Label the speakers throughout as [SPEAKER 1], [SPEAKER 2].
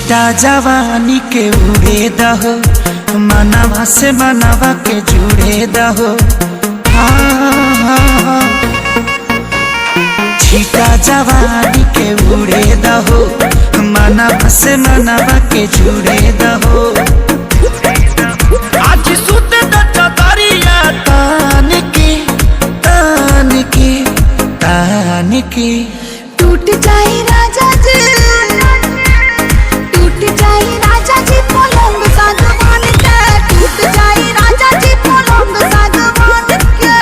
[SPEAKER 1] छीटा जवानी के उड़े दहो, मनवा से मनवा के जुड़े दहो। छीटा जवानी के उड़े दहो, मनवा से मनवा के जुड़े दहो। आज सुते दरिया तान के तान के तान के
[SPEAKER 2] टूट जाए राजा जी, टूट जाए राजा जी पलंग सागवान के, टूट जाए राजा जी पलंग सागवान के।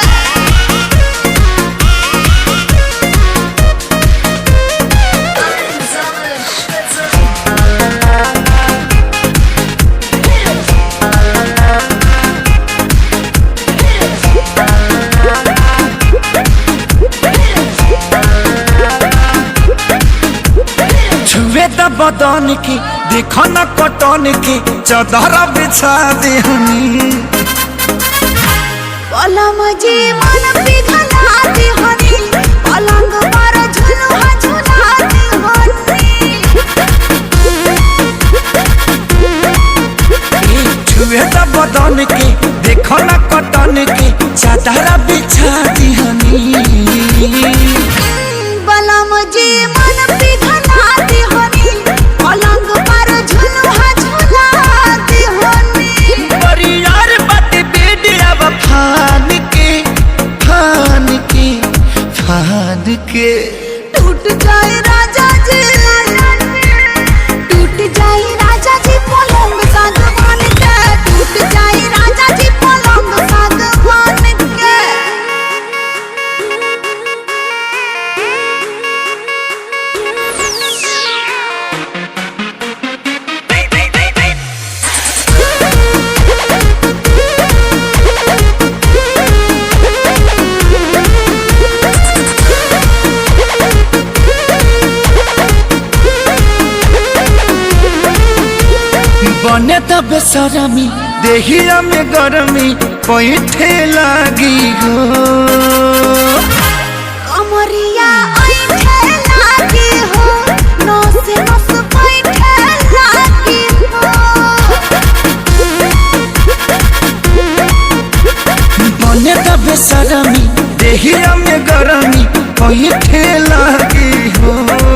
[SPEAKER 1] छुए द बदन की देखो न कटन की, चादर बिछा देहनी।
[SPEAKER 2] पलम जी मन पिघला देहनी, पलंग पर झुलुआ झुला देहनी।
[SPEAKER 1] छुए द बदन की देखो न कटन की, चादर बिछा देहनी।
[SPEAKER 2] पलम जी मन पिघला देहनी, पलंग पर झुलुआ झुला देहनी।
[SPEAKER 1] परियार बट बेडिया फान के फान के फान के।
[SPEAKER 2] टूट जाए राजा जी, टूट जाए राजा जी पलंग सागवान के, टूट जाए राजा जी पलंग सागवान के।
[SPEAKER 1] बने तब बेसरमी देहिया में गरमी पैठे लागी हो।
[SPEAKER 2] कमरिया ऐठे लागी हो, नस नस पैठे लागी हो।
[SPEAKER 1] बने तब बेसरमी देहिया में गरमी पैठे लागी हो।